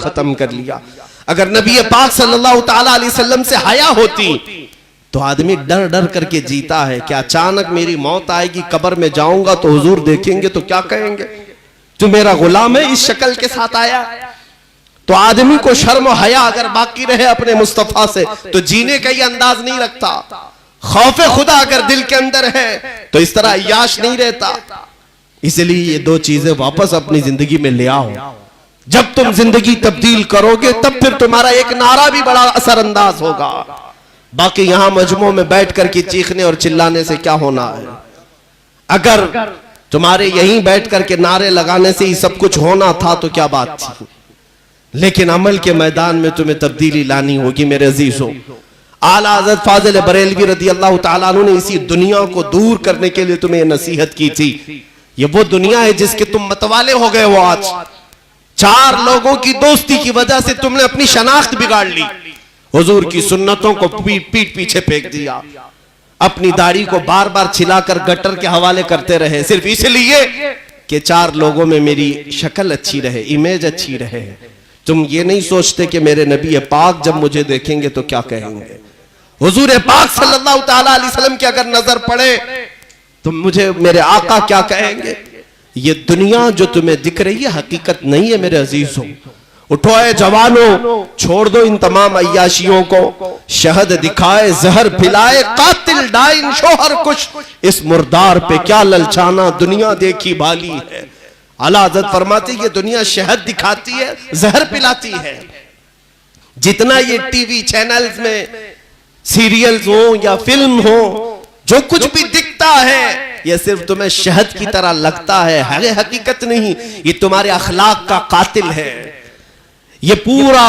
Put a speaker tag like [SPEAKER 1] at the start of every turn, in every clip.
[SPEAKER 1] खत्म कर लिया। अगर नबी पाक सल्लल्लाहु ताला अलैहि वसल्लम से हया होती तो आदमी डर डर करके जीता है कि अचानक मेरी मौत आएगी, कब्र में जाऊंगा तो हुजूर देखेंगे तो क्या कहेंगे, जो मेरा गुलाम है इस शक्ल के साथ आया। तो आदमी को शर्म हया अगर बाकी रहे अपने मुस्तफा से तो जीने का ही अंदाज नहीं लगता। खौफे खुदा अगर दिल के अंदर है तो इस तरह अय्याश नहीं रहता। इसलिए ये दो चीजें वापस अपनी जिंदगी में ले आओ। जब तुम जिंदगी तब्दील करोगे तब फिर तुम्हारा एक नारा भी बड़ा असरअंदाज होगा। बाकी यहां मजमू में बैठ कर के चीखने और चिल्लाने से क्या होना है। अगर तुम्हारे यहीं बैठ करके नारे लगाने से ही सब कुछ होना था तो क्या बात थी। लेकिन अमल के मैदान में तुम्हें तब्दीली लानी होगी मेरे अजीजों। आला हज़रत फाज़िल बरेलवी रज़ी अल्लाह तआला अन्हु ने इसी दुनिया को दूर करने के लिए तुम्हें नसीहत की थी। ये वो दुनिया है जिसके तुम मतवाले हो गए हो। आज 4 लोगों की दोस्ती की वजह से तुमने अपनी शनाख्त बिगाड़ ली, हुजूर की सुन्नतों को पीठ पीछे फेंक दिया, अपनी दाढ़ी को बार बार छिलाकर गटर के हवाले करते रहे सिर्फ इसलिए कि 4 लोगों में मेरी शक्ल अच्छी रहे, इमेज अच्छी रहे। तुम ये नहीं सोचते कि मेरे नबी पाक जब मुझे देखेंगे तो क्या कहेंगे। हुजूर पाक सल्लल्लाहु ताला अलैहि वसल्लम की अगर नजर पड़े तो मुझे मेरे आका क्या कहेंगे। ये दुनिया जो तुम्हें दिख रही है हकीकत नहीं है मेरे अजीजों। उठो है जवानों, छोड़ दो इन तमाम अय्याशियों को। शहद दिखाए जहर पिलाए कातिल डाइन शोहर कुछ, इस मुर्दार पे क्या ललचाना, दुनिया देखी भाली है। आला हज़रत फरमाते ये दुनिया शहद दिखाती है, जहर पिलाती है। जितना ये टीवी चैनल्स में सीरियल्स हो या फिल्म हो, जो कुछ भी दिखता है ये सिर्फ तुम्हें शहद की तरह लगता है, हकीकत नहीं। ये तुम्हारे अखलाक का कातिल है। ये पूरा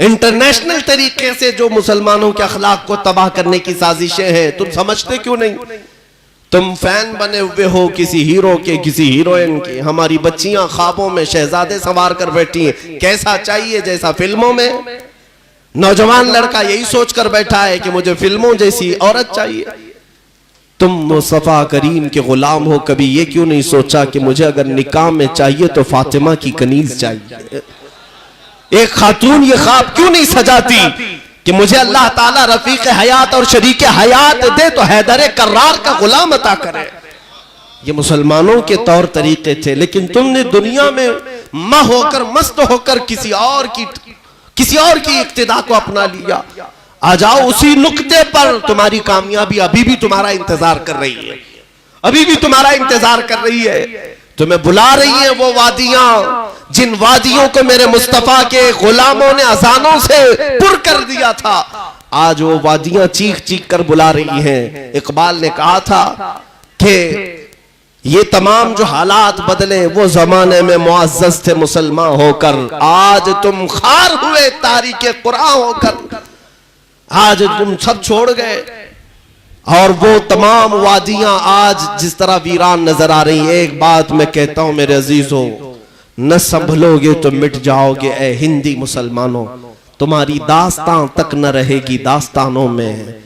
[SPEAKER 1] इंटरनेशनल तरीके से जो मुसलमानों के अखलाक को तबाह करने की साजिशें हैं, तुम समझते क्यों नहीं। तुम फैन बने हुए हो किसी हीरो के, किसी हीरोइन के। हमारी बच्चियां ख्वाबों में शहजादे सवार कर बैठी हैं, कैसा चाहिए जैसा फिल्मों में। नौजवान लड़का यही सोचकर बैठा है कि मुझे फिल्मों जैसी औरत चाहिए। तुम मुस्तफा करीम के गुलाम हो, कभी ये क्यों नहीं सोचा कि मुझे अगर निकाह में चाहिए तो फातिमा की कनीज चाहिए। एक खातून ये ख्वाब क्यों नहीं सजाती कि मुझे अल्लाह ताला रफीक हयात और शरीक हयात दे तो हैदर कर्रार का गुलाम अता करे। ये मुसलमानों के तौर तरीके थे। लेकिन तुमने दुनिया में मां होकर मस्त होकर किसी और की इक्तिदा को अपना लिया। आ जाओ उसी नुक्ते पर, तुम्हारी कामयाबी अभी भी तुम्हारा इंतजार कर रही है, अभी भी तुम्हारा इंतजार कर रही है। तुम्हें बुला रही है वो वादियां जिन वादियों को मेरे मुस्तफा के गुलामों ने अजानों से पुर कर दिया था। आज वो वादियां चीख चीख कर बुला रही हैं। इकबाल ने कहा था कि ये तमाम जो हालात बदले वो जमाने में मुअज़्ज़ज़ थे मुसलमान होकर, आज तुम खार हुए तारीके कुरान होकर। आज तुम सब छोड़ गए और वो तमाम वादियां आज जिस तरह वीरान नजर आ रही है। एक बात मैं कहता हूं मेरे अजीजों, न संभलोगे तो मिट जाओगे ए हिंदी मुसलमानों, तुम्हारी दास्तां तक न रहेगी दास्तानों में।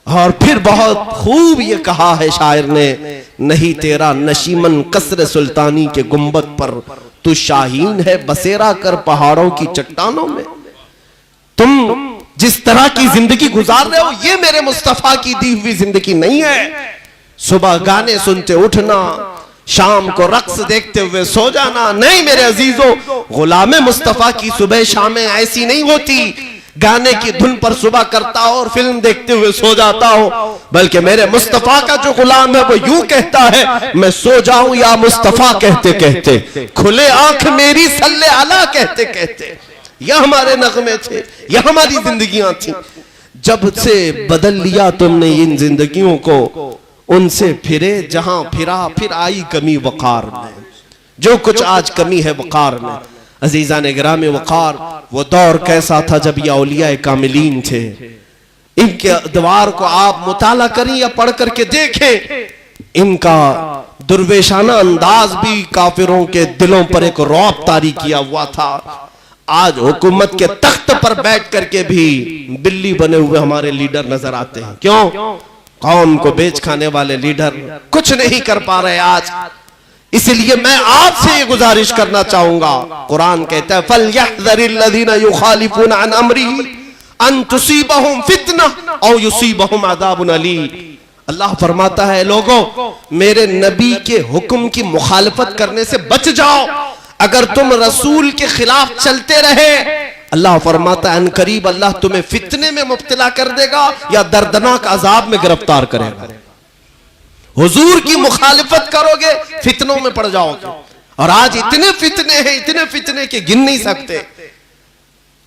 [SPEAKER 1] और फिर बहुत खूब ये कहा है शायर ने, नहीं तेरा नशीमन कसर सुल्तानी के गुंबद पर, तू शाहीन है बसेरा कर पहाड़ों की चट्टानों में। तुम जिस तरह की जिंदगी गुजार रहे हो ये मेरे मुस्तफा की दी हुई जिंदगी नहीं है। सुबह गाने सुनते उठना, शाम को रक्स देखते हुए सो जाना, नहीं मेरे अजीजों, गुलाम मुस्तफा की सुबह शामें ऐसी नहीं होती गाने की धुन पर सुबह करता हो और फिल्म देखते हुए सो जाता हो। बल्कि मेरे मुस्तफा का जो गुलाम है वो यूं कहता है, मैं सो जाऊं या मुस्तफा कहते कहते, खुले आंख मेरी सल्ले अला कहते कहते। यह हमारे नगमे थे, यह हमारी जिंदगियां थी। जब से बदल लिया तुमने इन जिंदगियों को, उनसे फिरे जहां फिरा फिर आई कमी वकार में। जो कुछ आज कमी है वकार में। अजीजान गिरामी वकार, वो दौर कैसा था जब ये औलिया कामिलीन थे। इनके दीवार को आप मुताला करें या पढ़ करके देखें, इनका दुर्वेशाना अंदाज भी काफिरों के दिलों पर एक रौब तारी किया हुआ था। आज हुकूमत के तख्त पर बैठ करके भी बिल्ली बने हुए हमारे लीडर नजर आते हैं। क्यों? कौम को बेच खाने वाले लीडर कुछ नहीं कर पा रहे। आज इसलिए मैं आपसे ये गुजारिश करना चाहूंगा, कुरान कहता है फलयहज़रिल्लज़ीना युखालिफूना अन अम्रिही अन तुसीबहुम फितना औ युसीबहुम अज़ाबुन अलीम। अल्लाह फरमाता है लोगों, मेरे नबी के हुक्म की मुखालफत करने से बच जाओ। अगर तुम रसूल के खिलाफ चलते रहे, अल्लाह फरमाता है अनकरीब अल्लाह तुम्हें फितने में मुब्तला कर देगा या दर्दनाक अजाब में गिरफ्तार करेगा। हुजूर की मुखालिफत करोगे फितनों में पड़ जाओगे। और आज इतने फितने हैं, इतने फितने के गिन नहीं सकते।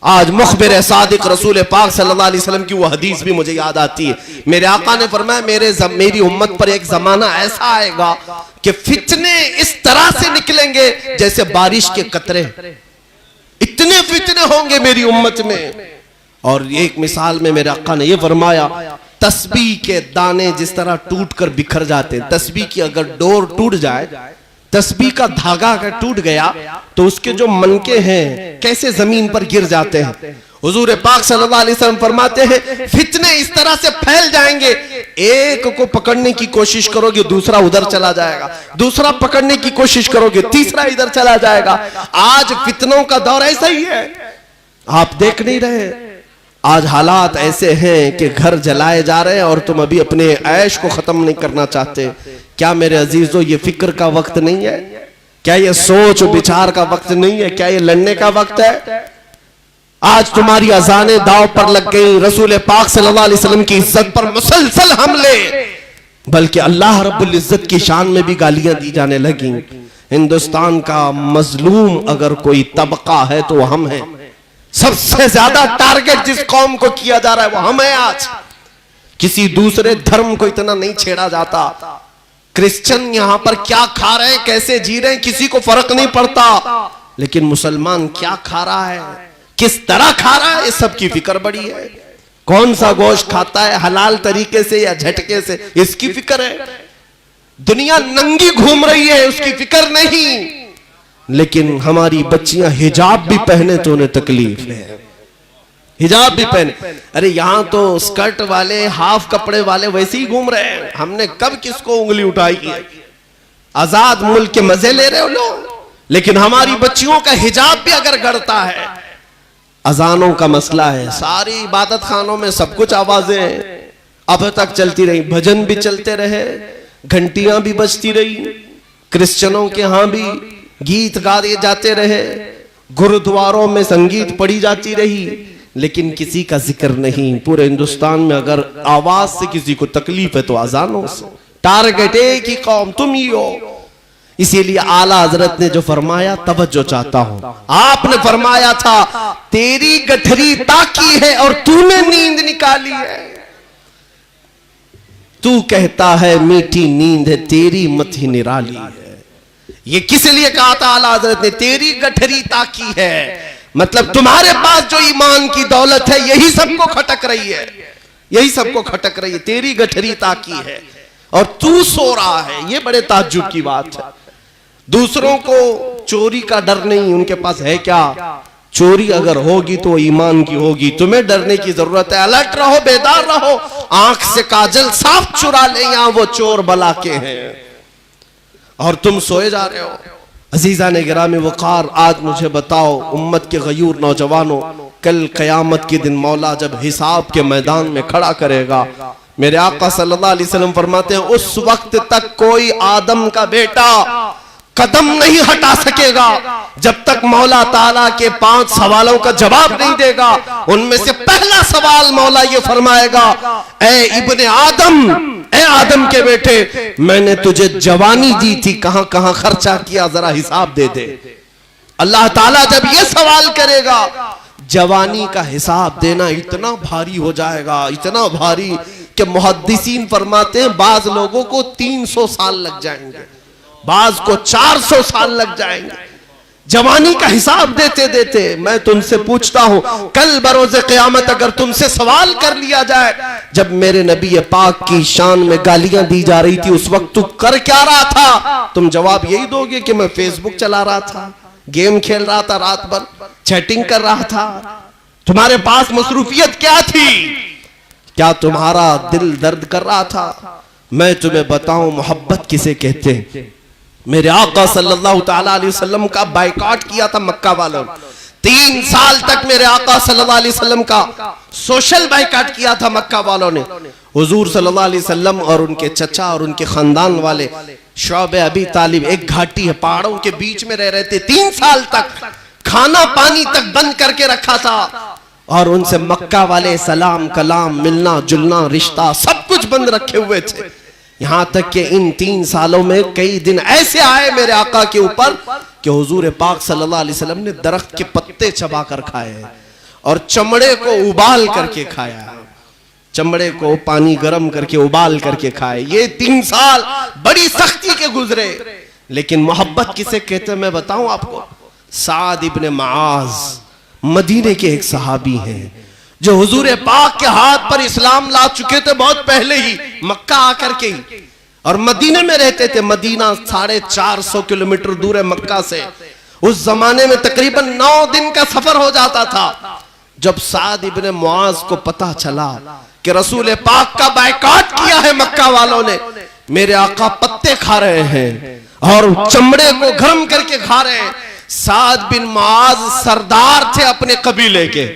[SPEAKER 1] आज मुखबिर सादिक रसूल पाक सल्लल्लाहु अलैहि वसल्लम की वो हदीस भी मुझे याद आती है। मेरे आका ने फरमाया मेरी उम्मत पर एक जमाना ऐसा आएगा कि फितने इस तरह से निकलेंगे जैसे बारिश के कतरे। इतने फितने होंगे मेरी उम्मत में। और एक मिसाल में मेरे आका ने यह फरमाया, तस्बीह के दाने जिस तरह टूट कर बिखर जाते हैं, तस्बीह की अगर डोर टूट जाए, तस्बीह का धागा अगर टूट गया तो उसके जो मनके हैं कैसे जमीन पर गिर जाते हैं। हुजूर पाक सल्लल्लाहु अलैहि वसल्लम फरमाते हैं फितने इस तरह से फैल जाएंगे, एक को पकड़ने की कोशिश करोगे दूसरा उधर चला जाएगा, दूसरा पकड़ने की कोशिश करोगे तीसरा इधर चला जाएगा। आज फितनों का दौर ऐसा ही है, आप देख नहीं रहे। आज हालात ऐसे हैं कि घर जलाए जा रहे हैं और तुम अभी अपने ऐश को खत्म नहीं करना चाहते। क्या मेरे अजीजों ये फिक्र का वक्त नहीं है? क्या ये सोच विचार का वक्त नहीं है? क्या ये लड़ने का वक्त है? आज तुम्हारी अजानें दाव पर लग गई, रसूल पाक सल्लल्लाहु अलैहि वसल्लम की इज्जत पर मुसलसल हमले, बल्कि अल्लाह रब्बुल इज्जत की शान में भी गालियां दी जाने लगी। हिंदुस्तान का मजलूम अगर कोई तबका है तो हम हैं। सबसे ज्यादा टारगेट जिस कौम को किया जा रहा है वो हम हैं। आज किसी दूसरे धर्म को इतना नहीं छेड़ा जाता। क्रिश्चियन यहां पर क्या खा रहे हैं, कैसे जी रहे हैं, किसी को फर्क नहीं पड़ता। लेकिन मुसलमान क्या खा रहा है, किस तरह खा रहा है, इस सब की फिक्र बड़ी है। कौन सा गोश्त खाता है, हलाल तरीके से या झटके से, इसकी फिक्र है। दुनिया नंगी घूम रही है, उसकी फिक्र नहीं। लेकिन हमारी बच्चियां हिजाब भी पहने तो उन्हें तकलीफ है, हिजाब भी पहने। अरे यहां तो स्कर्ट वाले हाफ कपड़े वाले वैसे ही घूम रहे हैं। हमने कब किसको उंगली उठाई है? आजाद मुल्क के मजे ले रहे हो लोग, लेकिन हमारी बच्चियों का हिजाब भी अगर गड़ता है। अजानों का मसला है, सारी इबादत खानों में सब कुछ आवाजें अब तक चलती रही, भजन भी चलते रहे, घंटियां भी बजती रही, क्रिश्चियनों के यहां भी गीत गाए जाते रहे, गुरुद्वारों में संगीत पढ़ी जाती रही, लेकिन किसी का जिक्र नहीं। पूरे हिंदुस्तान में अगर आवाज से किसी को तकलीफ है तो अजानों से। टारगेट एक ही कौम, तुम ही हो। इसीलिए आला हजरत ने जो फरमाया, तवज्जो चाहता हूं, आपने फरमाया था तेरी गठरी ताकी है और तूने नींद निकाली है। तू कहता है मीठी नींद है, तेरी मती निराली है। ये किस लिए कहा था आला हजरत ने? तेरी गठरी ताकी है, मतलब तुम्हारे पास जो ईमान की दौलत है यही सबको खटक रही है, यही सबको खटक रही है। तेरी गठरी ताकी है और तू सो रहा है। ये बड़े ताज्जुब की बात है। दूसरों को चोरी का डर नहीं, उनके पास है क्या? चोरी अगर होगी तो ईमान की होगी। तुम्हें डरने की जरूरत है। अलर्ट रहो, बेदार रहो। आंख से काजल साफ चुरा ले, यहां वो चोर बला के हैं और तुम सोए जा रहे हो। अजीजा ने गिरामी वक़ार, आज मुझे बताओ उम्मत के गयूर नौजवानों, कल क़यामत के दिन मौला जब हिसाब के मैदान में खड़ा करेगा, मेरे आका सल्लल्लाहु अलैहि वसल्लम फरमाते हैं उस वक्त तक कोई आदम का बेटा कदम नहीं हटा सकेगा जब तक मौला ताला के 5 सवालों का जवाब नहीं देगा। उनमें से पहला सवाल मौला ये फरमाएगा, ए इब्ने आदम, ए आदम के बेटे, मैंने तुझे जवानी दी थी, कहां कहां खर्चा किया, जरा हिसाब दे दे। अल्लाह ताला जब ये सवाल करेगा, जवानी का हिसाब देना इतना भारी हो जाएगा, इतना भारी कि मुहद्दिसीन फरमाते हैं बाज लोगों को 300 साल लग जाएंगे, बाज को 400 साल लग जाएंगे जवानी का हिसाब देते देते। मैं तुमसे पूछता हूं, कल बरोज़े क़यामत अगर तुमसे सवाल कर लिया जाए, जब मेरे नबी पाक की शान में गालियां दी जा रही थी उस वक्त तू कर क्या रहा था? तुम जवाब यही दोगे कि मैं फेसबुक चला रहा था, गेम खेल रहा था, रात भर चैटिंग कर रहा था। तुम्हारे पास मसरूफियत क्या थी? क्या तुम्हारा दिल दर्द कर रहा था? मैं तुम्हें बताऊं मोहब्बत किसे कहते हैं। मेरे आका सल्लल्लाहु ताला अलैहि वसल्लम का बायकॉट किया था मक्का वालों ने। 3 साल तक मेरे आका सल्लल्लाहु अलैहि वसल्लम का सोशल बायकॉट किया था मक्का वालों ने। हुजूर सल्लल्लाहु अलैहि वसल्लम और उनके चचा और उनके खानदान वाले शौबे अबी तालिब एक घाटी है, पहाड़ों के बीच में रह रहे थे। 3 साल तक खाना पानी तक बंद करके रखा था और उनसे मक्का वाले सलाम कलाम मिलना जुलना रिश्ता सब कुछ बंद रखे हुए थे। यहां तक कि इन 3 सालों में कई दिन ऐसे आए मेरे आका के ऊपर कि हुजूर पाक सल्लल्लाहु अलैहि वसल्लम ने दरख्त के पत्ते चबा कर खाए और चमड़े को उबाल करके खाया, चमड़े को पानी गर्म करके उबाल करके खाए। ये 3 साल बड़ी सख्ती के गुजरे, लेकिन मोहब्बत किसे कहते हैं मैं बताऊं आपको। साद इब्ने मुआज मदीने के एक सहाबी हैं जो हुजूर पाक के हाथ पर इस्लाम ला चुके थे बहुत पहले ही, मक्का आकर के ही, और मदीने में रहते थे। मदीना 450 किलोमीटर दूर है मक्का से। उस जमाने में तकरीबन 9 दिन का सफर हो जाता था। जब साद इब्ने मुआज को पता चला कि रसूल पाक का बायकॉट किया है मक्का वालों ने, मेरे आका पत्ते खा रहे हैं और चमड़े को गर्म करके खा रहे हैं। साद बिन मुआज सरदार थे अपने कबीले के,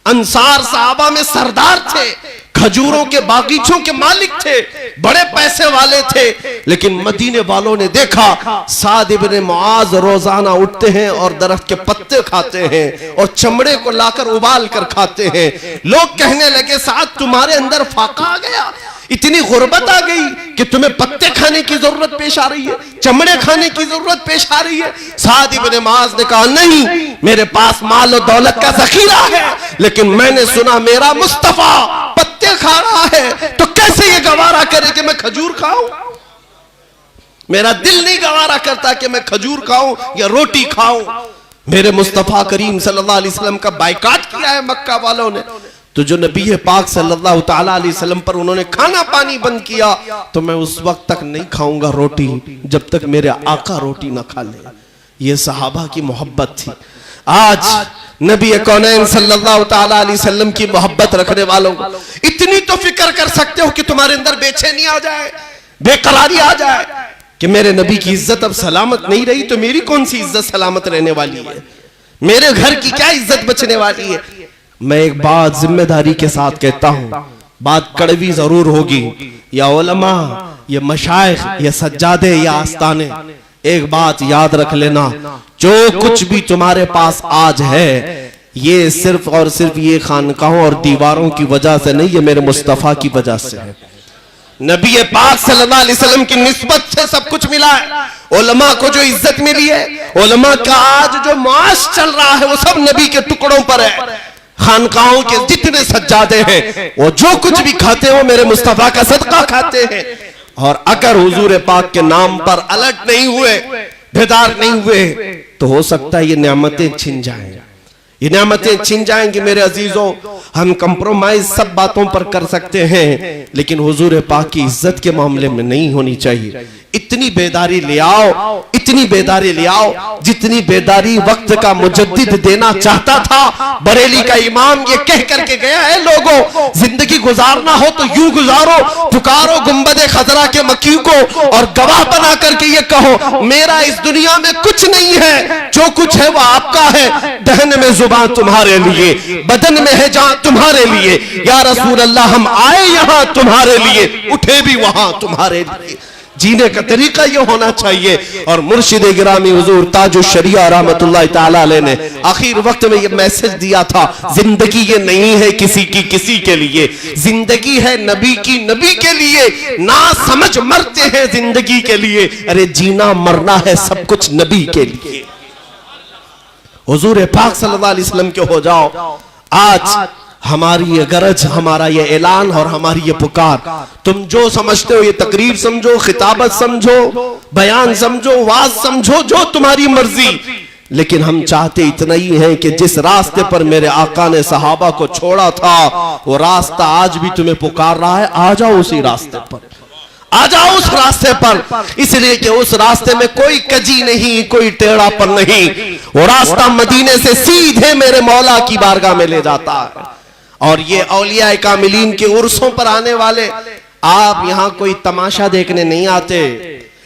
[SPEAKER 1] अंसार साहबा में सरदार थे, खजूरों के बागीचों के मालिक थे, बड़े पैसे वाले थे। लेकिन मदीने वालों ने देखा साद इब्ने मुआज रोजाना उठते हैं और दरख्त के पत्ते खाते हैं और चमड़े को लाकर उबाल कर खाते हैं। लोग कहने लगे साद तुम्हारे अंदर फाका आ गया, इतनी गुर्बत आ गई कि तुम्हें पत्ते खाने की जरूरत पेश आ रही है, चमड़े खाने की जरूरत पेश आ रही है। साद इब्ने मुआज ने कहा नहीं, मेरे पास माल और दौलत का जखीरा है, लेकिन मैंने सुना मेरा मुस्तफा पत्ते खा रहा है, तो कैसे ये गवारा करे कि मैं खजूर खाऊं? मेरा दिल नहीं गवारा करता कि मैं खजूर खाऊं या रोटी खाऊं। मेरे मुस्तफा करीम सल्लल्लाहु अलैहि वसल्लम का बायकॉट किया है मक्का वालों ने, तो जो नबी पाक सल्लल्लाहु ताला अलैहि वसल्लम पर उन्होंने खाना पानी बंद किया, तो मैं उस वक्त तक नहीं खाऊंगा रोटी जब तक मेरे आका रोटी ना खा ले। ये सहाबा की मोहब्बत थी। आज नबी कौनैन सल्लल्लाहु ताला अलैहि वसल्लम की मोहब्बत रखने वालों इतनी तो फिक्र कर सकते हो कि तुम्हारे अंदर बेचैनी आ जाए, बेकरारी आ जाए कि मेरे नबी की इज्जत अब सलामत नहीं रही, तो मेरी कौन सी इज्जत सलामत रहने वाली है, मेरे घर की क्या इज्जत बचने वाली है। मैं एक बात जिम्मेदारी के साथ कहता हूं, बात कड़वी जरूर होगी, या उलमा या मशाइख या सज्जादे या आस्ताने, एक बात याद रख लेना, जो कुछ भी तुम्हारे पास आज है ये सिर्फ और सिर्फ ये खानकाहों और दीवारों की वजह से नहीं, ये मेरे मुस्तफा की वजह से है। नबी पाक सल्लल्लाहु अलैहि वसल्लम की निस्बत से सब कुछ मिला है। उलमा को जो इज्जत मिली है, उलमा का आज जो माश चल रहा है, वो सब नबी के टुकड़ों पर है। खानकाहों के जितने सज्जादे हैं वो जो कुछ भी खाते हैं वो मेरे मुस्तफा का सदका खाते हैं। और अगर हुजूर पाक के नाम पर अलर्ट नहीं हुए, बेदार नहीं हुए, तो हो सकता है ये नेमतें छिन जाएं, ये नेमतें छिन जाएंगी। मेरे अजीजों, हम कंप्रोमाइज सब बातों पर कर सकते हैं, लेकिन हुजूर पाक की इज्जत के मामले में नहीं होनी चाहिए। इतनी बेदारी ले आओ, इतनी बेदारी ले आओ जितनी बेदारी वक्त का मुजद्दिद देना चाहता था। बरेली का इमाम ये कह करके गया है, लोगों जिंदगी गुजारना हो तो यूं गुजारो, पुकारो गुंबदे खजरा के मकी को और गवाह बना करके ये कहो मेरा इस दुनिया में कुछ नहीं है, जो कुछ है वो आपका है। दहन में जुबान तुम्हारे लिए, बदन में है जान तुम्हारे लिए। या रसूल अल्लाह हम आए यहाँ तुम्हारे लिए, उठे भी वहां तुम्हारे लिए। जीने का तरीका ये होना चाहिए। और मुर्शिद गिरामी हुजूर ताजुल शरिया रहमतुल्लाह ताला अलैह ने आखिर वक्त में ये मैसेज दिया था, जिंदगी ये नहीं है किसी की किसी के लिए, जिंदगी है नबी की नबी के लिए। ना समझ मरते हैं जिंदगी के लिए, अरे जीना मरना है सब कुछ नबी के लिए। हुजूर पाक सल्लल्लाहु अलैहि वसल्लम के हो जाओ। आज हमारी ये गरज, हमारा ये ऐलान और हमारी ये पुकार, तुम जो समझते हो ये तकरीर समझो, खिताबत समझो, बयान समझो, वाज समझो, जो तुम्हारी मर्जी, लेकिन हम चाहते इतना ही है कि जिस रास्ते पर मेरे आका ने सहाबा को छोड़ा था वो रास्ता आज भी तुम्हें पुकार रहा है। आ जाओ उसी रास्ते पर, आ जाओ उस रास्ते पर, इसलिए कि उस रास्ते में कोई कजी नहीं, कोई टेढ़ापन नहीं। वो रास्ता मदीने से सीधे मेरे मौला की बारगाह में ले जाता है। और ये औलिया कामिलीन के उर्सों पर आने वाले, आप यहां कोई तमाशा देखने नहीं आते,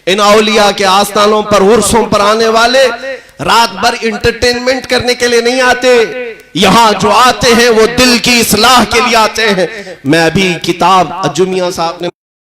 [SPEAKER 1] इन औलिया के आस्थानों पर, उर्सों पर आने वाले रात भर इंटरटेनमेंट करने के लिए नहीं आते। यहां जो आते हैं वो दिल की इस्लाह के लिए आते हैं। मैं अभी किताब अजुमिया साहब ने